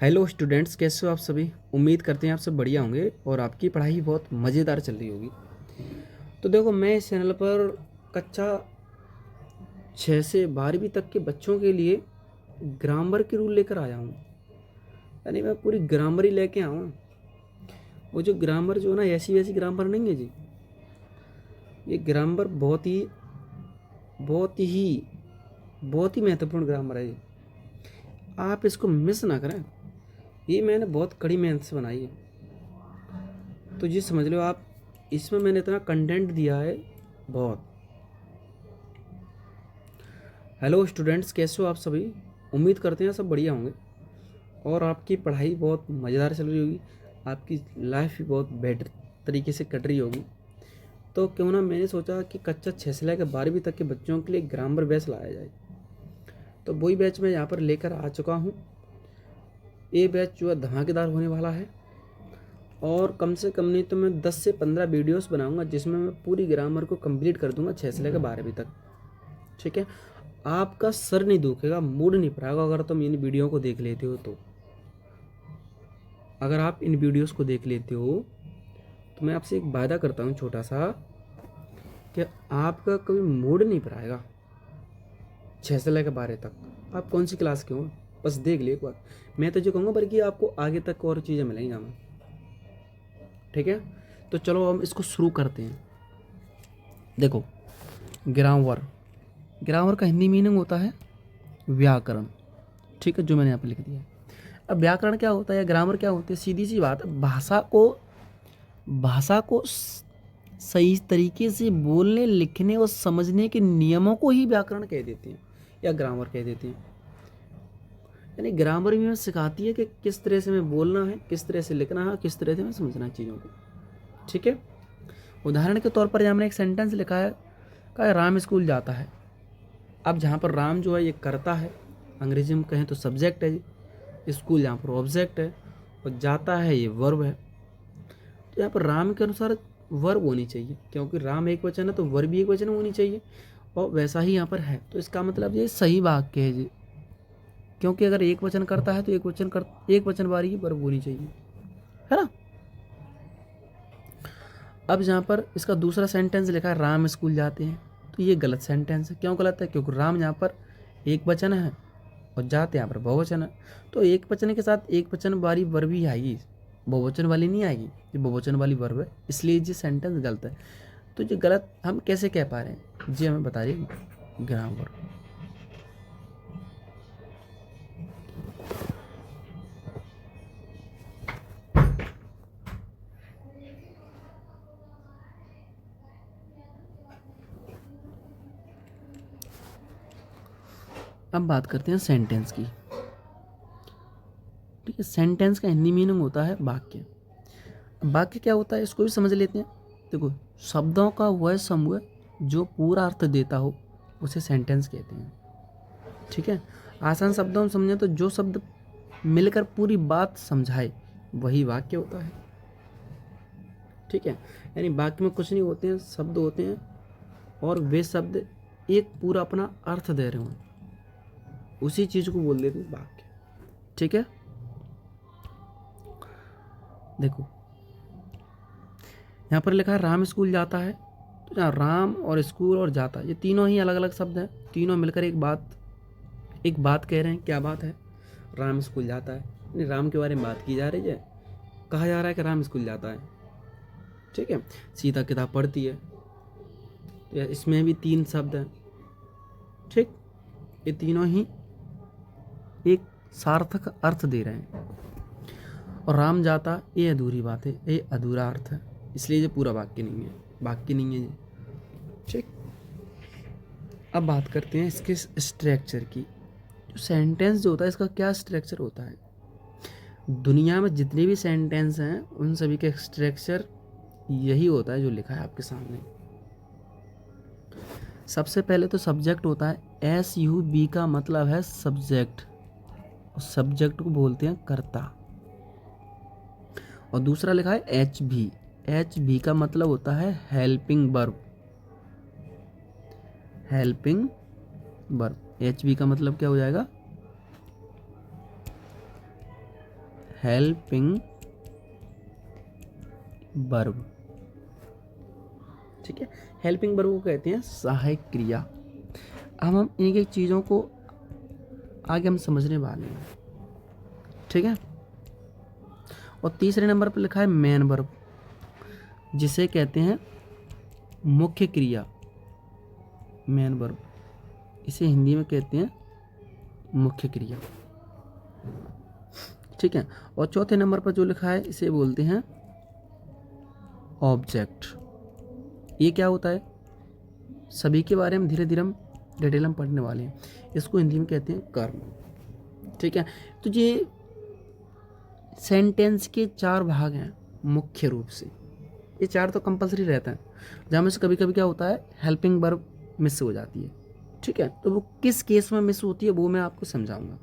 Hello students, कैसे हो आप सभी। उम्मीद करते हैं आप सब बढ़िया होंगे और आपकी पढ़ाई बहुत मज़ेदार चल रही होगी। तो देखो, मैं इस चैनल पर कक्षा 6 से 12वीं तक के बच्चों के लिए ग्रामर के रूल लेकर आया हूँ। यानी मैं पूरी ग्रामर ही लेके आया हूँ। वो जो ग्रामर जो है ना, ऐसी वैसी ग्रामर नहीं है जी। ये ग्रामर बहुत ही बहुत ही महत्वपूर्ण ग्रामर है ये। आप इसको मिस ना करें। ये मैंने बहुत कड़ी मेहनत से बनाई है। तो ये समझ लो आप, इसमें मैंने इतना कंटेंट दिया है बहुत। हेलो स्टूडेंट्स, कैसे हो आप सभी। उम्मीद करते हैं सब बढ़िया होंगे और आपकी पढ़ाई बहुत मज़ेदार चल रही होगी। आपकी लाइफ भी बहुत बेटर तरीके से कट रही होगी। तो क्यों ना मैंने सोचा कि कक्षा 6 से लेकर 12वीं तक के बच्चों के लिए ग्रामर बैच लाया जाए। तो वही बैच मैं यहाँ पर लेकर आ चुका हूँ। ये बैच जो है धमाकेदार होने वाला है और कम से कम नहीं तो मैं 10 से 15 वीडियोस बनाऊंगा जिसमें मैं पूरी ग्रामर को कंप्लीट कर दूंगा 6 से लेकर 12वीं तक। ठीक है, आपका सर नहीं दुखेगा, मूड नहीं भराएगा अगर तुम इन वीडियो को देख लेते हो तो। अगर आप इन वीडियोस को देख लेते हो तो मैं आपसे एक वायदा करता हूँ छोटा सा, कि आपका कभी मूड नहीं भराएगा 6 से लेकर 12 तक। आप कौन सी क्लास के हो बस देख लिए एक बार। मैं तो जो कहूँगा बल्कि आपको आगे तक और चीज़ें मिलेंगी हमें। ठीक है, तो चलो हम इसको शुरू करते हैं। देखो, ग्रामर ग्रामर का हिंदी मीनिंग होता है व्याकरण। ठीक है, जो मैंने यहाँ पे लिख दिया है। अब व्याकरण क्या होता है, ग्रामर क्या होती है, सीधी सी बात है। भाषा को सही तरीके से बोलने, लिखने और समझने के नियमों को ही व्याकरण कह देते हैं या ग्रामर कह देते हैं। यानी ग्रामर भी हमें सिखाती है कि किस तरह से हमें बोलना है, किस तरह से लिखना है, किस तरह से हमें समझना है चीज़ों को। ठीक है, उदाहरण के तौर पर यहाँ मैंने एक सेंटेंस लिखा है, कहा है राम स्कूल जाता है। अब जहाँ पर राम जो है ये करता है, अंग्रेजी में कहें तो सब्जेक्ट है जी। स्कूल यहाँ पर ऑब्जेक्ट है और जाता है ये वर्ब है। तो यहाँ पर राम के अनुसार वर्ब होनी चाहिए, क्योंकि राम एक वचन है तो वर्ब भी एक वचन होनी चाहिए और वैसा ही यहाँ पर है। तो इसका मतलब ये सही वाक्य है जी, क्योंकि अगर एक वचन करता है तो एक वचन वाली ही वर्ब होनी चाहिए, है ना। अब जहाँ पर इसका दूसरा सेंटेंस लिखा है राम स्कूल जाते हैं, तो ये गलत सेंटेंस है। क्यों गलत है, क्योंकि राम यहाँ पर एक वचन है और जाते यहाँ पर बहुवचन है। तो एक वचन के साथ एक वचन वाली वर्ब ही आएगी, बहुवचन वाली नहीं आएगी। ये बहुवचन वाली वर्ब है, इसलिए ये सेंटेंस गलत है। तो ये गलत हम कैसे कह पा रहे हैं जी, हमें बता रही है ग्रामर। अब बात करते हैं सेंटेंस की। ठीक है, सेंटेंस का हिंदी मीनिंग होता है वाक्य। वाक्य क्या होता है इसको भी समझ लेते हैं। देखो, शब्दों का वह समूह जो पूरा अर्थ देता हो उसे सेंटेंस कहते हैं। ठीक है, आसान शब्दों में समझें तो जो शब्द मिलकर पूरी बात समझाए वही वाक्य होता है। ठीक है, यानी वाक्य में कुछ नहीं होते हैं, शब्द होते हैं और वे शब्द एक पूरा अपना अर्थ दे रहे हों, उसी चीज़ को बोल देते हैं वाक्य। ठीक है, देखो यहाँ पर लिखा है राम स्कूल जाता है। तो यहाँ राम और स्कूल और जाता, ये तीनों ही अलग अलग शब्द हैं, तीनों मिलकर एक बात कह रहे हैं। क्या बात है, राम स्कूल जाता है, यानी राम के बारे में बात की जा रही है। कहा जा रहा है कि राम स्कूल जाता है। ठीक है, सीता किताब पढ़ती है, तो इसमें भी 3 शब्द हैं। ठीक, ये तीनों ही एक सार्थक अर्थ दे रहे हैं। और राम जाता, ये अधूरी बात है, ये अधूरा अर्थ है, इसलिए ये पूरा वाक्य नहीं है ये। ठीक, अब बात करते हैं इसके स्ट्रक्चर की। जो सेंटेंस जो होता है इसका क्या स्ट्रक्चर होता है। दुनिया में जितने भी सेंटेंस हैं उन सभी का स्ट्रक्चर यही होता है जो लिखा है आपके सामने। सबसे पहले तो सब्जेक्ट होता है, SUB का मतलब है सब्जेक्ट, और सब्जेक्ट को बोलते हैं कर्ता। और दूसरा लिखा है HB का मतलब होता है हेल्पिंग वर्ब। HB का मतलब क्या हो जाएगा, हेल्पिंग वर्ब। ठीक है, हेल्पिंग वर्ब को कहते हैं सहायक क्रिया। अब हम इनकी चीज़ों को आगे हम समझने वाले हैं। ठीक है, और तीसरे नंबर पर लिखा है मेन वर्ब, जिसे कहते हैं मुख्य क्रिया। मेन वर्ब, इसे हिंदी में कहते हैं मुख्य क्रिया। ठीक है, और चौथे नंबर पर जो लिखा है इसे बोलते हैं ऑब्जेक्ट। ये क्या होता है, सभी के बारे में धीरे धीरे हम डिटेल में पढ़ने वाले हैं। इसको हिंदी में कहते हैं कर्म। ठीक है, तो ये सेंटेंस के 4 भाग हैं मुख्य रूप से। ये 4 तो कंपलसरी रहता है, जहाँ में से कभी कभी क्या होता है हेल्पिंग वर्ब मिस हो जाती है। ठीक है, तो वो किस केस में मिस होती है वो मैं आपको समझाऊंगा।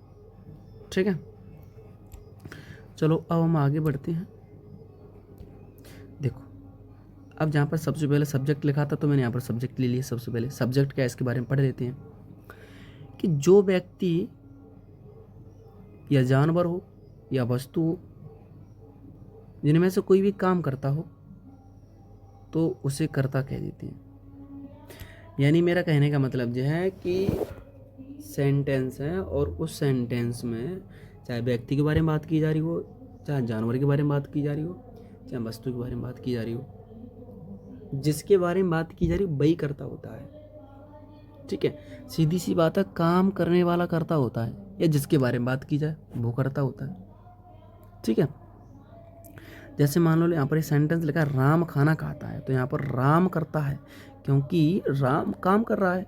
ठीक है, चलो अब हम आगे बढ़ते हैं। देखो, अब जहाँ पर सबसे पहले सब्जेक्ट लिखा था तो मैंने यहाँ पर सब्जेक्ट ले लिया। सबसे पहले सब्जेक्ट क्या है इसके बारे में पढ़ लेते हैं कि जो व्यक्ति या जानवर हो या वस्तु हो जिनमें से कोई भी काम करता हो तो उसे कर्ता कह देते हैं। यानी मेरा कहने का मतलब यह है कि सेंटेंस है और उस सेंटेंस में चाहे व्यक्ति के बारे में बात की जा रही हो, चाहे जानवर के बारे में बात की जा रही हो, चाहे वस्तु के बारे में बात की जा रही हो, जिसके बारे में बात की जा रही हो वही कर्ता होता है। ठीक है, सीधी सी बात है, काम करने वाला कर्ता होता है, या जिसके बारे में बात की जाए वो कर्ता होता है। ठीक है, जैसे मान लो यहाँ पर एक सेंटेंस लिखा है राम खाना खाता है, तो यहाँ पर राम करता है क्योंकि राम काम कर रहा है।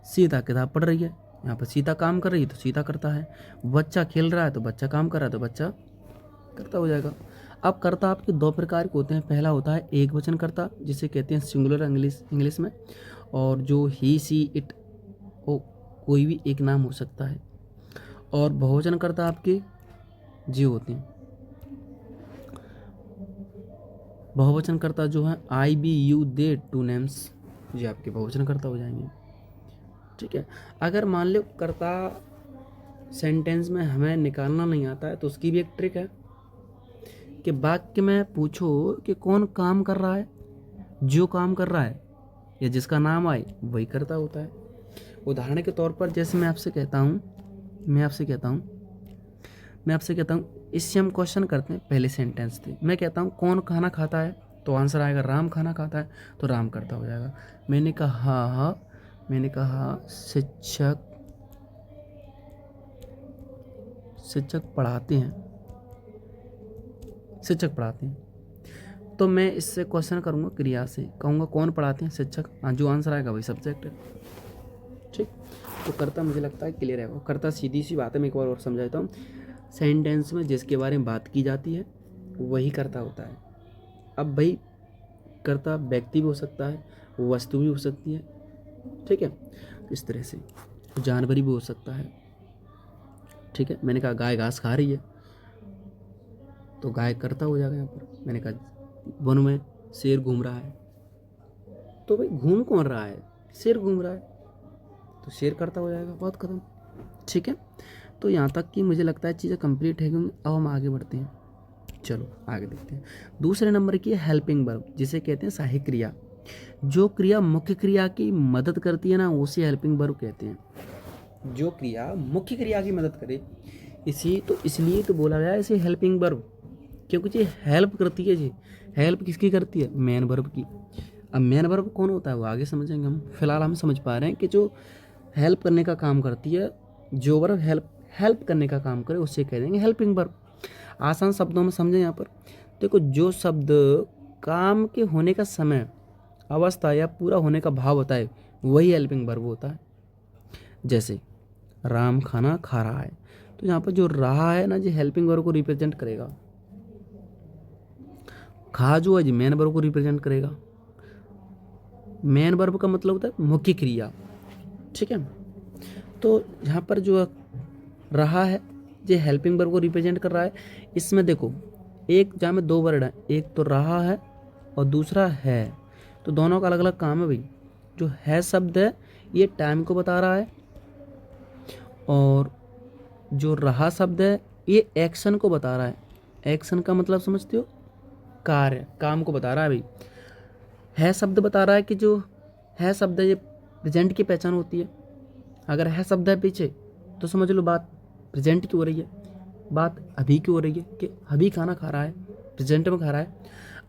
सीता किताब पढ़ रही है, यहाँ पर सीता काम कर रही है तो सीता करता है। बच्चा खेल रहा है तो बच्चा काम कर रहा है तो बच्चा कर्ता हो जाएगा। अब कर्ता आपके 2 प्रकार के होते हैं। पहला होता है एक वचन कर्ता, जिसे कहते हैं सिंगुलर इंग्लिश में, और जो ही सी इट ओ कोई भी एक नाम हो सकता है। और बहुवचन कर्ता आपके जी होते हैं। बहुवचन कर्ता जो है आई बी यू दे 2 नेम्स, ये आपके बहुवचन कर्ता हो जाएंगे। ठीक है, अगर मान लो कर्ता सेंटेंस में हमें निकालना नहीं आता है तो उसकी भी एक ट्रिक है कि वाक्य में पूछो कि कौन काम कर रहा है। जो काम कर रहा है या जिसका नाम आए वही कर्ता होता है। उदाहरण के तौर पर जैसे मैं आपसे कहता हूँ इससे हम क्वेश्चन करते हैं। पहले सेंटेंस थे, मैं कहता हूँ कौन खाना खाता है तो आंसर आएगा राम खाना खाता है, तो राम कर्ता हो जाएगा। मैंने कहा शिक्षक पढ़ाते हैं, तो मैं इससे क्वेश्चन करूँगा क्रिया से, कहूँगा कौन पढ़ाते हैं, शिक्षक। हाँ, जो आंसर आएगा वही सब्जेक्ट है। ठीक, तो कर्ता मुझे लगता है क्लियर है। कर्ता सीधी सी बात है, मैं एक बार और समझाता हूँ। सेंटेंस में जिसके बारे में बात की जाती है वही कर्ता होता है। अब भाई कर्ता व्यक्ति भी हो सकता है, वस्तु भी हो सकती है। ठीक है, इस तरह से जानवर भी हो सकता है। ठीक है, मैंने कहा गाय घास खा रही है तो गाय कर्ता हो जाएगा यहाँ पर। मैंने कहा वन में शेर घूम रहा है, तो भाई घूम कौन रहा है, शेर घूम रहा है, तो शेर कर्ता हो जाएगा। बहुत खत्म। ठीक है, तो यहाँ तक कि मुझे लगता है चीज़ें कंप्लीट है। अब हम आगे बढ़ते हैं। चलो आगे देखते हैं। दूसरे नंबर की है हेल्पिंग वर्ब, जिसे कहते हैं सहायक क्रिया। जो क्रिया मुख्य क्रिया की मदद करती है ना, उसे हेल्पिंग वर्ब कहते हैं। जो क्रिया मुख्य क्रिया की मदद करे, इसलिए तो बोला गया है इसे हेल्पिंग वर्ब, क्योंकि ये हेल्प करती है। जी हेल्प किसकी करती है, मेन वर्ब की। अब मेन वर्ब कौन होता है वो आगे समझेंगे हम। फिलहाल हम समझ पा रहे हैं कि जो हेल्प करने का काम करती है, जो वर्ब हेल्प करने का काम करे उससे कह देंगे हेल्पिंग वर्ब। आसान शब्दों में समझें यहाँ पर। देखो, जो शब्द काम के होने का समय, अवस्था या पूरा होने का भाव बताए वही हेल्पिंग वर्ब होता है। जैसे राम खाना खा रहा है, तो यहाँ पर जो रहा है ना, जो हेल्पिंग वर्ब को रिप्रेजेंट करेगा। खा जो है जी मेन वर्ब को रिप्रेजेंट करेगा। मेन वर्ब का मतलब होता है मुख्य क्रिया। ठीक है, तो यहाँ पर जो रहा है जो हेल्पिंग वर्ब को रिप्रेजेंट कर रहा है। इसमें देखो, एक जहाँ में 2 वर्ड है, एक तो रहा है और दूसरा है, तो दोनों का अलग अलग काम है भाई। जो है शब्द है ये टाइम को बता रहा है, और जो रहा शब्द है ये एक्शन को बता रहा है। एक्शन का मतलब समझते हो, कार्य, काम को बता रहा है भाई। है शब्द बता रहा है कि जो है शब्द है ये प्रेजेंट की पहचान होती है। अगर है शब्द है पीछे तो समझ लो बात प्रेजेंट की हो रही है, बात अभी की हो रही है कि अभी खाना खा रहा है, प्रेजेंट में खा रहा है।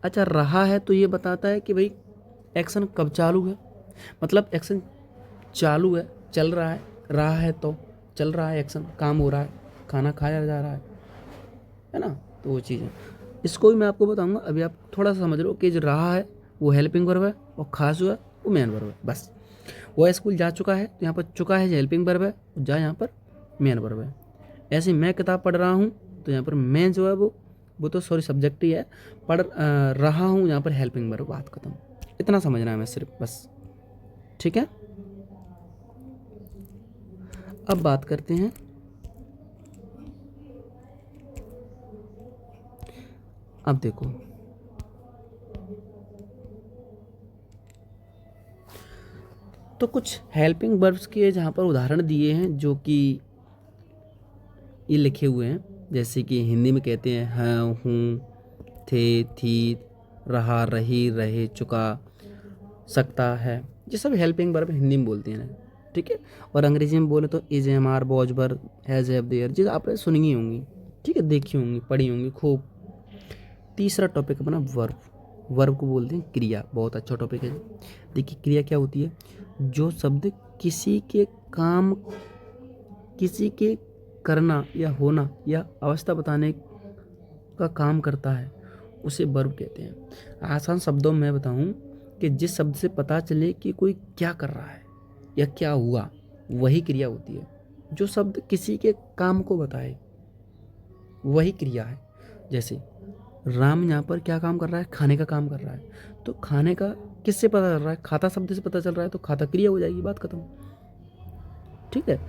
अच्छा, रहा है तो ये बताता है कि भाई एक्शन कब चालू है, मतलब एक्शन चालू है, चल रहा है, रहा है तो चल रहा है, एक्शन काम हो रहा है, खाना खाया जा रहा है ना। तो वो चीज़ है। इसको भी मैं आपको बताऊंगा, अभी आप थोड़ा सा समझ लो कि जो रहा है वो हेल्पिंग वर्ब है और खास हुआ वो मेन वर्ब है। बस वो स्कूल जा चुका है तो यहाँ पर चुका है जो हेल्पिंग वर्ब है, जा यहाँ पर मेन वर्ब है। ऐसे मैं किताब पढ़ रहा हूँ तो यहाँ पर मैं जो है वो तो सॉरी सब्जेक्ट ही है, रहा हूँ यहाँ पर हेल्पिंग वर्ब, बात खत्म। इतना समझना है मैं सिर्फ, बस। ठीक है, अब बात करते हैं अब देखो तो कुछ हेल्पिंग वर्ब्स के जहाँ पर उदाहरण दिए हैं जो कि ये लिखे हुए हैं, जैसे कि हिंदी में कहते हैं हाँ, हूँ, थे, थी, रहा, रही, रहे, चुका, सकता है। ये सब हेल्पिंग वर्ब हिंदी में बोलते हैं, ठीक है। और अंग्रेजी में बोले तो is, am, are, was, were, has, have, there, चीज़ आपने सुनी होंगी, ठीक है, देखी होंगी, पढ़ी होंगी खूब। तीसरा टॉपिक अपना वर्ब। वर्ब को बोलते हैं क्रिया, बहुत अच्छा टॉपिक है। देखिए क्रिया क्या होती है, जो शब्द किसी के काम, किसी के करना या होना या अवस्था बताने का काम करता है उसे वर्ब कहते हैं। आसान शब्दों में बताऊं कि जिस शब्द से पता चले कि कोई क्या कर रहा है या क्या हुआ, वही क्रिया होती है। जो शब्द किसी के काम को बताए वही क्रिया है। जैसे राम यहाँ पर क्या काम कर रहा है, खाने का काम कर रहा है, तो खाने का किससे पता चल रहा है, खाता शब्द से पता चल रहा है, तो खाता क्रिया हो जाएगी, बात खत्म। ठीक है,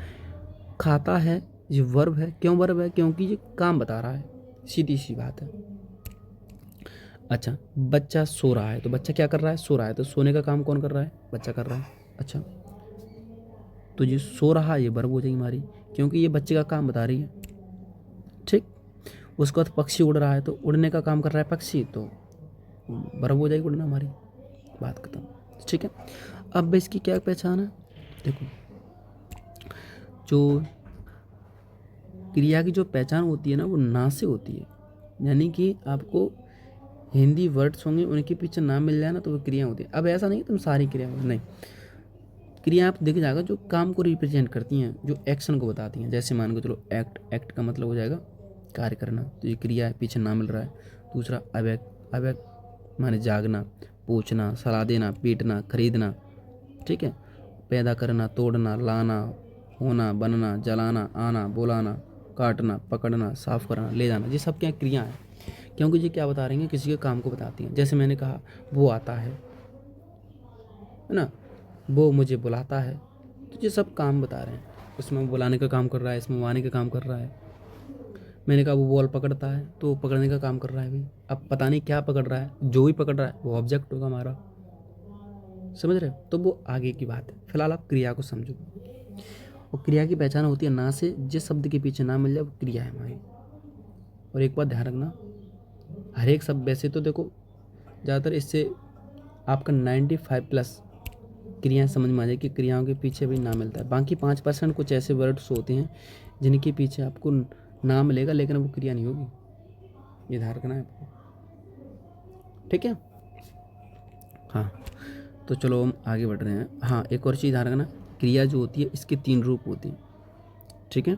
खाता है ये वर्ब है, क्यों वर्ब है, क्योंकि ये काम बता रहा है, सीधी सी बात है। अच्छा, बच्चा सो रहा है, तो बच्चा क्या कर रहा है, सो रहा है, तो सोने का काम कौन कर रहा है, बच्चा कर रहा है। अच्छा, तो ये सो रहा है ये वर्ब हो जाएगी हमारी, क्योंकि ये बच्चे का काम बता रही है। ठीक, उसके बाद पक्षी उड़ रहा है, तो उड़ने का काम कर रहा है पक्षी, तो वर्ब हो जाएगी उड़ना हमारी, बात खत्म। ठीक है, अब इसकी क्या पहचान है, देखो जो क्रिया की जो पहचान होती है ना वो ना से होती है, यानी कि आपको हिंदी वर्ड्स होंगे उनके पीछे नाम मिल जाए ना तो वो क्रिया होती है। अब ऐसा नहीं तुम सारी क्रिया नहीं, क्रिया आप देख जाएगा जो काम को रिप्रेजेंट करती हैं, जो एक्शन को बताती हैं। जैसे मान के चलो एक्ट, एक्ट का मतलब हो जाएगा कार्य करना, तो ये क्रिया है, पीछे नाम मिल रहा है। दूसरा अवेक, अवेक माने जागना, पूछना, सलाह देना, पीटना, खरीदना, ठीक है, पैदा करना, तोड़ना, लाना, होना, बनना, जलाना, आना, बुलाना, काटना, पकड़ना, साफ करना, ले जाना, ये सब क्या क्रिया है, क्योंकि ये क्या बता रही हैं, किसी के काम को बताती हैं। जैसे मैंने कहा वो आता है ना, वो मुझे बुलाता है, तो ये सब काम बता रहे हैं। उसमें बुलाने का काम कर रहा है, इसमें वो आने का काम कर रहा है। मैंने कहा वो बॉल पकड़ता है, तो वो पकड़ने का काम कर रहा है भाई। अब पता नहीं क्या पकड़ रहा है, जो भी पकड़ रहा है वो ऑब्जेक्ट होगा हमारा, समझ रहे हो, तो वो आगे की बात है। फिलहाल आप क्रिया को समझो, और क्रिया की पहचान होती है ना से, जिस शब्द के पीछे ना मिल जाए वो क्रिया है हमारी। और एक बात ध्यान रखना, हर एक शब्द, वैसे तो देखो ज़्यादातर इससे आपका 95+ क्रियाएं समझ में आ जाए कि क्रियाओं के पीछे भी नाम मिलता है। बाकी 5% कुछ ऐसे वर्ड्स होते हैं जिनके पीछे आपको नाम मिलेगा लेकिन वो क्रिया नहीं होगी, ये ध्यान रखना है आपको, ठीक है। हाँ, तो चलो हम आगे बढ़ रहे हैं। हाँ, एक और चीज़ ध्यान रखना, क्रिया जो होती है इसके 3 रूप होते हैं, ठीक है।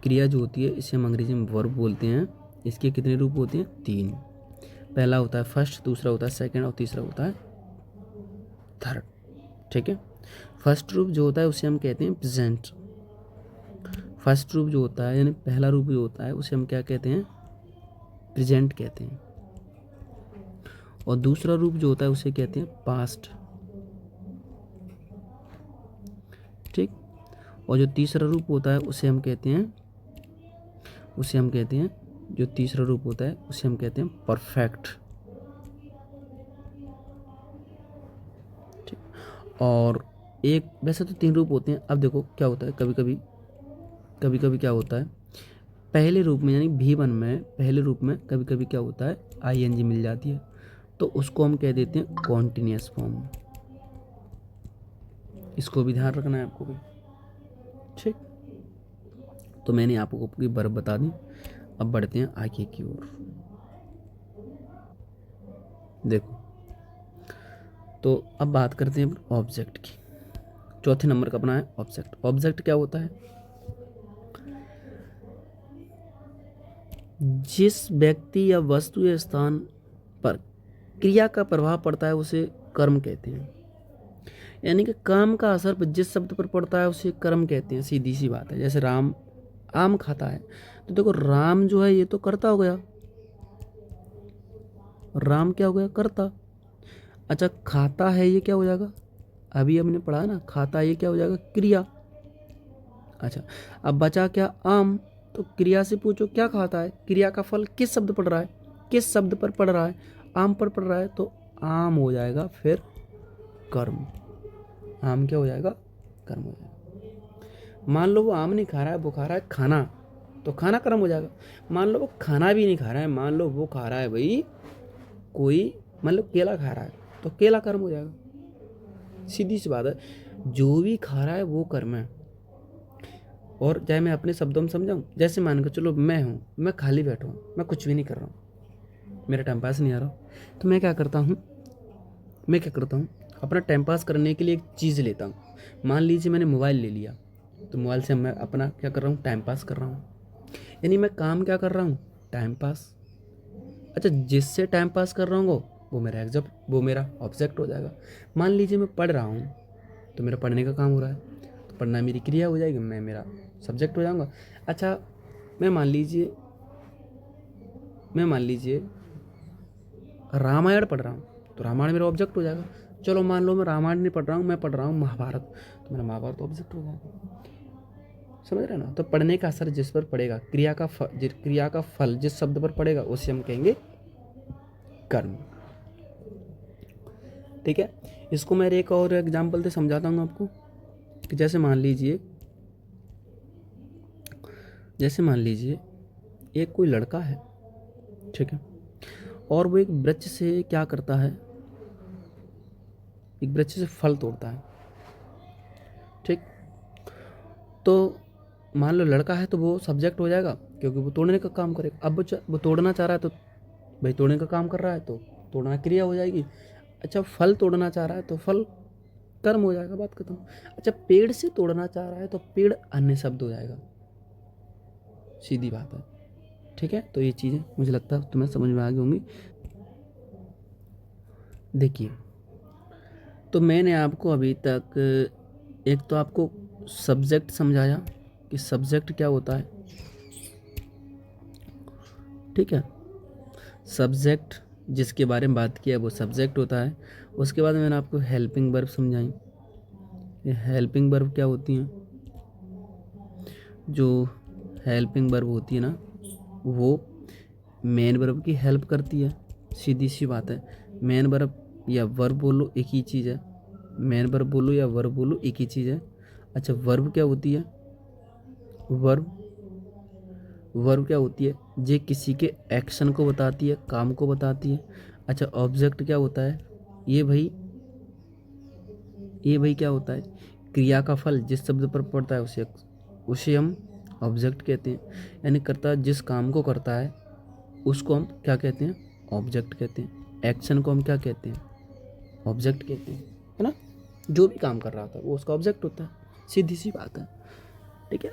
क्रिया जो होती है इसे हम अंग्रेजी में वर्ब बोलते हैं। इसके कितने रूप होते हैं, 3। पहला होता है फर्स्ट, दूसरा होता है सेकंड और तीसरा होता है थर्ड, ठीक है। फर्स्ट रूप जो होता है उसे हम कहते हैं प्रेजेंट। फर्स्ट रूप जो होता है यानी पहला रूप जो होता है उसे हम क्या कहते हैं, प्रेजेंट कहते हैं। और दूसरा रूप जो होता है उसे कहते हैं पास्ट, ठीक। और जो तीसरा रूप होता है उसे हम कहते हैं जो तीसरा रूप होता है उसे हम कहते हैं परफेक्ट, ठीक। और एक, वैसे तो 3 रूप होते हैं। अब देखो क्या होता है, कभी कभी क्या होता है, पहले रूप में यानी V1 में पहले रूप में कभी कभी क्या होता है ING मिल जाती है, तो उसको हम कह देते हैं कॉन्टिन्यूअस फॉर्म। इसको भी ध्यान रखना है आपको भी, ठीक। तो मैंने आपको पूरी वर्ब बता दी। अब बढ़ते हैं आगे की ओर। देखो, तो अब बात करते हैं ऑब्जेक्ट की। चौथे नंबर का अपना है ऑब्जेक्ट। ऑब्जेक्ट क्या होता है? जिस व्यक्ति या वस्तु या स्थान पर क्रिया का प्रभाव पड़ता है उसे कर्म कहते हैं। यानी कि काम का असर जिस शब्द पर पड़ता है उसे कर्म कहते हैं। सीधी सी बात है। जैसे राम आम खाता है, तो देखो राम जो है ये तो कर्ता हो गया। राम क्या हो गया? कर्ता। अच्छा, खाता है ये क्या हो जाएगा? अभी हमने पढ़ा है ना, खाता है ये क्या हो जाएगा? क्रिया। अच्छा, अब बचा क्या? आम। तो क्रिया से पूछो क्या खाता है? क्रिया का फल किस शब्द पड़ रहा है? किस शब्द पर पड़ रहा है? आम पर पड़ रहा है, तो आम हो जाएगा फिर कर्म। आम क्या हो जाएगा? कर्म हो जाएगा। मान लो वो आम नहीं खा रहा है, वो खा रहा है खाना, तो खाना कर्म हो जाएगा। मान लो वो खाना भी नहीं खा रहा है, मान लो वो खा रहा है भाई कोई, मतलब केला खा रहा है, तो केला कर्म हो जाएगा। सीधी सी बात है, जो भी खा रहा है वो कर्म है। और चाहे मैं अपने शब्दों में समझाऊं, जैसे मान के चलो मैं हूँ, मैं खाली बैठा हूँ, मैं कुछ भी नहीं कर रहा हूँ, मेरा टाइम पास नहीं आ रहा, तो मैं क्या करता हूँ अपना टाइम पास करने के लिए एक चीज़ लेता हूँ। मान लीजिए मैंने मोबाइल ले लिया, तो मोबाइल से मैं अपना क्या कर रहा हूँ? टाइम पास कर रहा हूँ। यानी मैं काम क्या कर रहा हूँ? Time pass. अच्छा, जिससे टाइम पास कर रहा हूँ वो मेरा ऑब्जेक्ट हो जाएगा। मान लीजिए मैं पढ़ रहा हूँ, तो मेरा पढ़ने का काम हो रहा है, तो पढ़ना मेरी क्रिया हो जाएगी, मैं मेरा सब्जेक्ट हो जाऊँगा। अच्छा, मैं मान लीजिए रामायण पढ़ रहा हूँ, तो रामायण मेरा ऑब्जेक्ट हो जाएगा। चलो मान लो मैं रामायण नहीं पढ़ रहा हूँ, मैं पढ़ रहा हूँ महाभारत, तो मेरा महाभारत ऑब्जेक्ट हो जाएगा। समझ रहे हैं ना? तो पढ़ने का असर जिस पर पड़ेगा, क्रिया का फल जिस शब्द पर पड़ेगा उसे हम कहेंगे कर्म। ठीक है, इसको मैं एक और एग्जाम्पल से समझाता हूँ आपको कि जैसे मान लीजिए एक कोई लड़का है, ठीक है, और वो एक वृक्ष से क्या करता है? एक वृक्ष से फल तोड़ता है, ठीक। तो मान लो लड़का है, तो वो सब्जेक्ट हो जाएगा क्योंकि वो तोड़ने का काम करेगा। अब वो तोड़ना चाह रहा है, तो भाई तोड़ने का काम कर रहा है, तो तोड़ना क्रिया हो जाएगी। अच्छा, फल तोड़ना चाह रहा है, तो फल कर्म हो जाएगा, बात खत्म। अच्छा, पेड़ से तोड़ना चाह रहा है, तो पेड़ अन्य शब्द हो जाएगा। सीधी बात है, ठीक है। तो ये चीज़ें मुझे लगता है तुम्हें समझ में आ गई होंगी। देखिए, तो मैंने आपको अभी तक एक तो आपको सब्जेक्ट समझाया कि सब्जेक्ट क्या होता है, ठीक है। सब्जेक्ट जिसके बारे में बात किया वो सब्जेक्ट होता है। उसके बाद मैंने आपको हेल्पिंग वर्ब समझाई। ये हेल्पिंग वर्ब क्या होती हैं? जो हेल्पिंग वर्ब होती है ना, वो मेन वर्ब की हेल्प करती है। सीधी सी बात है, मेन वर्ब या वर्ब बोलो एक ही चीज़ है। मेन वर्ब बोलो या वर्ब बोलो एक ही चीज़ है। अच्छा, वर्ब क्या होती है? वर्ब क्या होती है? जे किसी के एक्शन को बताती है, काम को बताती है। अच्छा, ऑब्जेक्ट क्या होता है? ये भाई क्या होता है? क्रिया का फल जिस शब्द पर पड़ता है उसे हम ऑब्जेक्ट कहते हैं। यानी कर्ता जिस काम को करता है उसको हम क्या कहते हैं? ऑब्जेक्ट कहते हैं। एक्शन को हम क्या कहते हैं? ऑब्जेक्ट कहते हैं, है ना। जो भी काम कर रहा था वो उसका ऑब्जेक्ट होता है। सीधी सी बात है, ठीक है।